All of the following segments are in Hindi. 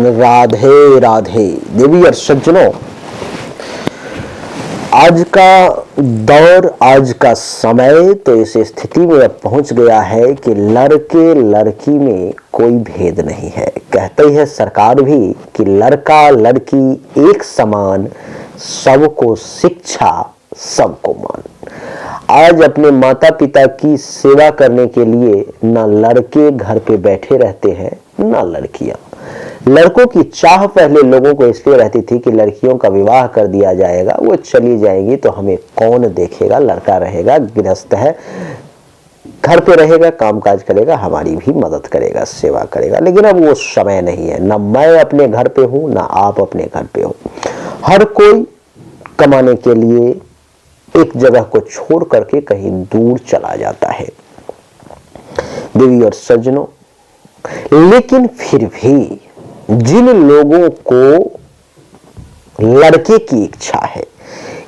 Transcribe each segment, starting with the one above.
राधे राधे। देवी और सज्जनों, आज का दौर, आज का समय तो इस स्थिति में अब पहुंच गया है कि लड़के लड़की में कोई भेद नहीं है। कहते है सरकार भी कि लड़का लड़की एक समान, सबको शिक्षा सबको मान। आज अपने माता पिता की सेवा करने के लिए न लड़के घर पे बैठे रहते हैं न लड़कियां। लड़कों की चाह पहले लोगों को इसलिए रहती थी कि लड़कियों का विवाह कर दिया जाएगा, वो चली जाएंगी तो हमें कौन देखेगा, लड़का रहेगा, गृहस्थ है, घर पे रहेगा, कामकाज करेगा, हमारी भी मदद करेगा, सेवा करेगा। लेकिन अब वो समय नहीं है, ना मैं अपने घर पे हूं ना आप अपने घर पे हो। हर कोई कमाने के लिए एक जगह को छोड़ करके कहीं दूर चला जाता है। देवी और सज्जनों, लेकिन फिर भी जिन लोगों को लड़के की इच्छा है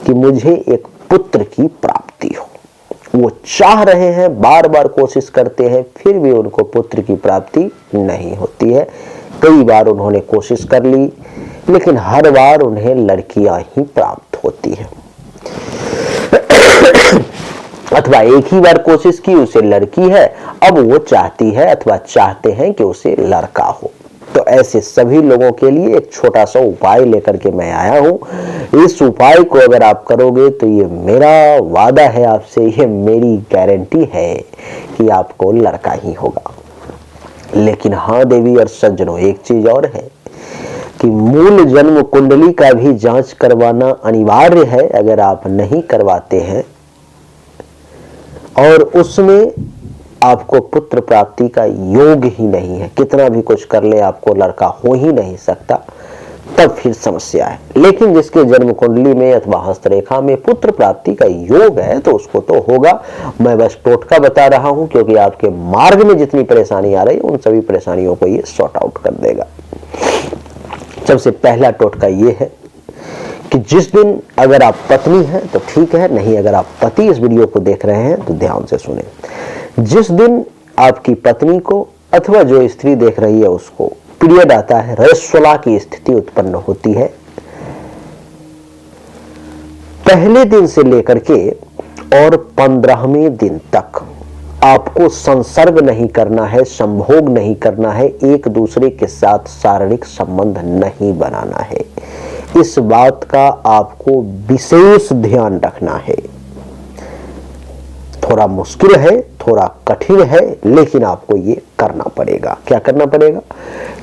कि मुझे एक पुत्र की प्राप्ति हो, वो चाह रहे हैं, बार बार कोशिश करते हैं, फिर भी उनको पुत्र की प्राप्ति नहीं होती है। कई बार उन्होंने कोशिश कर ली, लेकिन हर बार उन्हें लड़कियां ही प्राप्त होती है। अथवा एक ही बार कोशिश की, उसे लड़की है, अब वो चाहती है अथवा चाहते हैं कि उसे लड़का हो। तो ऐसे सभी लोगों के लिए एक छोटा सा उपाय लेकर के मैं आया हूं। इस उपाय को अगर आप करोगे तो ये मेरा वादा है आपसे, ये मेरी गारंटी है कि आपको लड़का ही होगा। लेकिन हाँ देवी और सज्जनों, एक चीज और है कि मूल जन्म कुंडली का भी जांच करवाना अनिवार्य है। अगर आप नहीं करवाते हैं और उसमें आपको पुत्र प्राप्ति का योग ही नहीं है, कितना भी कुछ कर ले आपको लड़का हो ही नहीं सकता, तब फिर समस्या है। लेकिन जिसके जन्म कुंडली में अथवा हस्तरेखा में पुत्र प्राप्ति का योग है तो उसको तो होगा। मैं बस टोटका बता रहा हूं, क्योंकि आपके मार्ग में जितनी परेशानी आ रही है उन सभी परेशानियों को ये सॉर्ट आउट कर देगा। सबसे पहला टोटका ये है कि जिस दिन अगर आप पत्नी हैं तो ठीक है, नहीं अगर आप पति इस वीडियो को देख रहे हैं तो ध्यान से सुने। जिस दिन आपकी पत्नी को अथवा जो स्त्री देख रही है उसको पीरियड आता है, रजस्वला की स्थिति उत्पन्न होती है, पहले दिन से लेकर के और 15वें दिन तक आपको संसर्ग नहीं करना है, संभोग नहीं करना है, एक दूसरे के साथ शारीरिक संबंध नहीं बनाना है। इस बात का आपको विशेष ध्यान रखना है। थोड़ा मुश्किल है, थोड़ा कठिन है, लेकिन आपको ये करना पड़ेगा। क्या करना पड़ेगा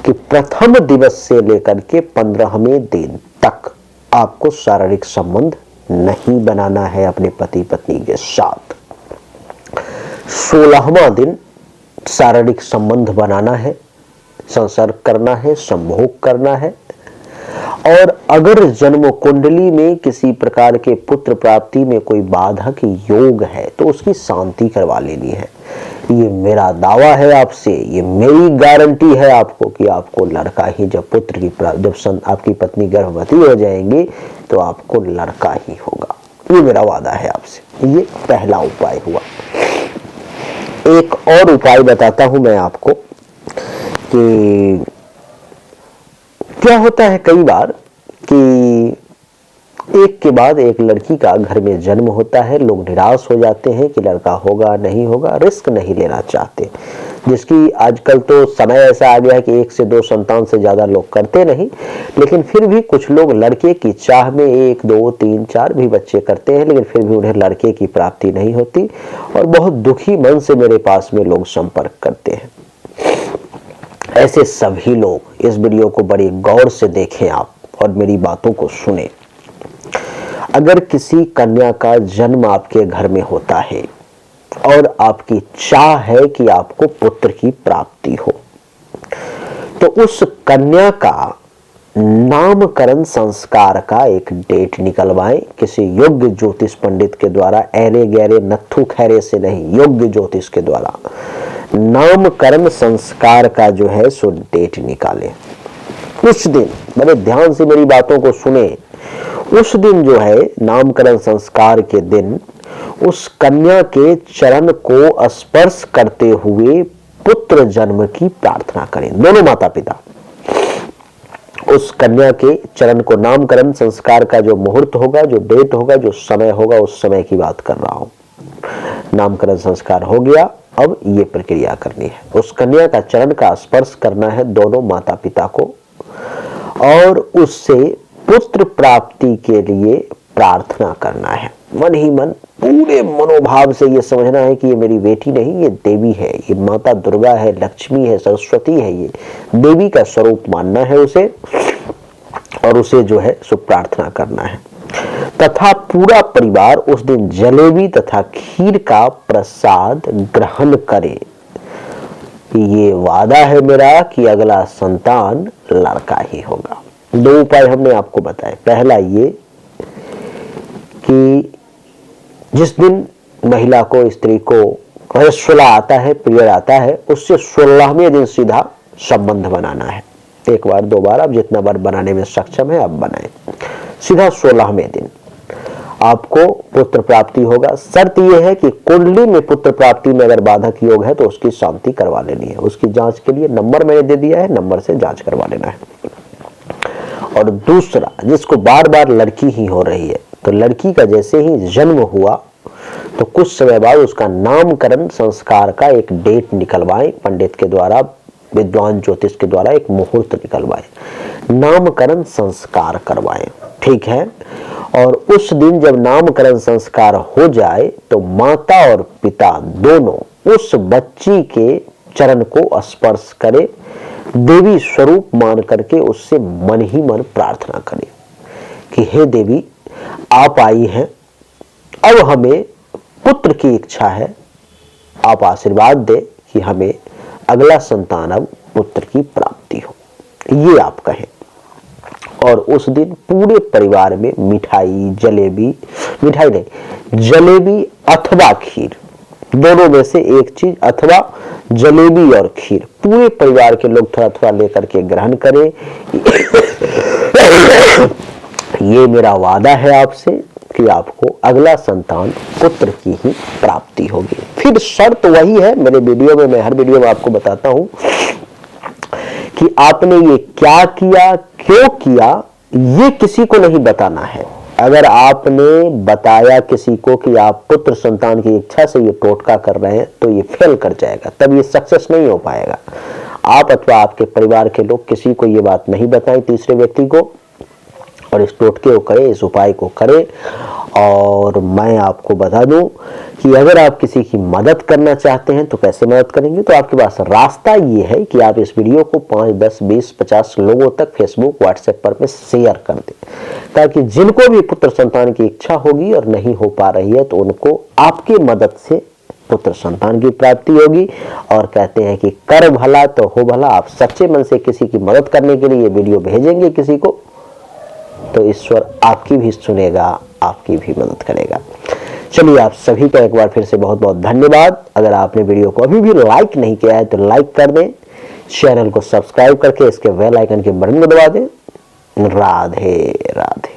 कि प्रथम दिवस से लेकर के 15वें दिन तक आपको शारीरिक संबंध नहीं बनाना है अपने पति पत्नी के साथ। 16वां दिन शारीरिक संबंध बनाना है, संसर्ग करना है, संभोग करना है। और अगर जन्म कुंडली में किसी प्रकार के पुत्र प्राप्ति में कोई बाधक योग है तो उसकी शांति करवा लेनी है। ये मेरा दावा है आपसे, ये मेरी गारंटी है आपको कि आपको लड़का ही, जब पुत्र की जब आपकी पत्नी गर्भवती हो जाएंगी तो आपको लड़का ही होगा। ये मेरा वादा है आपसे। ये पहला उपाय हुआ। एक और उपाय बताता हूं मैं आपको कि क्या होता है कई बार कि एक के बाद एक लड़की का घर में जन्म होता है, लोग निराश हो जाते हैं कि लड़का होगा नहीं होगा, रिस्क नहीं लेना चाहते। जिसकी आजकल तो समय ऐसा आ गया है कि 1 से 2 संतान से ज्यादा लोग करते नहीं, लेकिन फिर भी कुछ लोग लड़के की चाह में 1, 2, 3, 4 भी बच्चे करते हैं, लेकिन फिर भी उन्हें लड़के की प्राप्ति नहीं होती और बहुत दुखी मन से मेरे पास में लोग संपर्क करते हैं। ऐसे सभी लोग इस वीडियो को बड़ी गौर से देखें आप और मेरी बातों को सुने। अगर किसी कन्या का जन्म आपके घर में होता है और आपकी चाह है कि आपको पुत्र की प्राप्ति हो, तो उस कन्या का नामकरण संस्कार का एक डेट निकलवाएं किसी योग्य ज्योतिष पंडित के द्वारा, ऐरे गहरे नत्थु खैरे से नहीं, योग्य ज्योतिष के द्वारा नामकरण संस्कार का जो है सो डेट निकाले। उस दिन बड़े ध्यान से मेरी बातों को सुने। उस दिन जो है नामकरण संस्कार के दिन उस कन्या के चरण को स्पर्श करते हुए पुत्र जन्म की प्रार्थना करें, दोनों माता पिता। उस कन्या के चरण को नामकरण संस्कार का जो मुहूर्त होगा, जो डेट होगा, जो समय होगा, उस समय की बात कर रहा हूं। नामकरण संस्कार हो गया, अब ये प्रक्रिया करनी है। उस कन्या का चरण का स्पर्श करना है दोनों माता पिता को और उससे पुत्र प्राप्ति के लिए प्रार्थना करना है। मन ही मन पूरे मनोभाव से ये समझना है कि ये मेरी बेटी नहीं, ये देवी है, ये माता दुर्गा है, लक्ष्मी है, सरस्वती है, ये देवी का स्वरूप मानना है उसे और उसे जो है सो प्रार्थना करना है। तथा पूरा परिवार उस दिन जलेबी तथा खीर का प्रसाद ग्रहण करे। ये वादा है मेरा कि अगला संतान लड़का ही होगा। 2 उपाय हमने आपको बताए। पहला ये कि जिस दिन महिला को, स्त्री को रसोला आता है, पीरियड आता है, उससे 16वें दिन सीधा संबंध बनाना है। 1 बार 2 बार, आप जितना बार बनाने में सक्षम है आप बनाएं। सीधा 16वें दिन आपको पुत्र प्राप्ति होगा। शर्त यह है कि कुंडली में पुत्र प्राप्ति में अगर बाधक योग है तो उसकी शांति करवा लेनी है। उसकी जांच के लिए नंबर मैंने दे दिया है, नंबर से जांच करवा लेना है। और दूसरा, जिसको बार बार लड़की ही हो रही है, तो लड़की का जैसे ही जन्म हुआ तो कुछ समय बाद उसका नामकरण संस्कार का एक डेट निकलवाएं, पंडित के द्वारा, विद्वान ज्योतिष के द्वारा एक मुहूर्त निकलवाएं, नामकरण संस्कार करवाएं। ठीक है। और उस दिन जब नामकरण संस्कार हो जाए तो माता और पिता दोनों उस बच्ची के चरण को स्पर्श करें, देवी स्वरूप मान करके उससे मन ही मन प्रार्थना करें कि हे देवी, आप आई हैं, अब हमें पुत्र की इच्छा है, आप आशीर्वाद दें कि हमें अगला संतान, अब पुत्र की प्राप्ति हो। ये आप कहें। और उस दिन पूरे परिवार में मिठाई, जलेबी, मिठाई नहीं, जलेबी अथवा खीर, दोनों में से एक चीज, अथवा जलेबी और खीर, पूरे परिवार के लोग थोड़ा थोड़ा लेकर के ग्रहण करें। ये मेरा वादा है आपसे कि आपको अगला संतान पुत्र की ही प्राप्ति होगी। फिर शर्त वही है, मेरे वीडियो में, मैं हर वीडियो में आपको बताता हूं कि आपने ये क्या किया, क्यों किया, ये किसी को नहीं बताना है। अगर आपने बताया किसी को कि आप पुत्र संतान की इच्छा से ये टोटका कर रहे हैं तो ये फेल कर जाएगा, तब ये सक्सेस नहीं हो पाएगा। आप अथवा आपके परिवार के लोग किसी को ये बात नहीं बताएं, तीसरे व्यक्ति को, और इस टोटके को करें, इस उपाय को करें। और मैं आपको बता दूं कि अगर आप किसी की मदद करना चाहते हैं तो कैसे मदद करेंगे, तो आपके पास रास्ता ये है कि आप इस वीडियो को 5, 10, 20, 50 लोगों तक फेसबुक, व्हाट्सएप पर में शेयर कर दें, ताकि जिनको भी पुत्र संतान की इच्छा होगी और नहीं हो पा रही है तो उनको आपकी मदद से पुत्र संतान की प्राप्ति होगी। और कहते हैं कि कर भला तो हो भला। आप सच्चे मन से किसी की मदद करने के लिए ये वीडियो भेजेंगे किसी को, तो ईश्वर आपकी भी सुनेगा, आपकी भी मदद करेगा। चलिए, आप सभी का एक बार फिर से बहुत बहुत धन्यवाद। अगर आपने वीडियो को अभी भी लाइक नहीं किया है तो लाइक कर दें, चैनल को सब्सक्राइब करके इसके बेल आइकन के बटन को दबा दें। राधे राधे।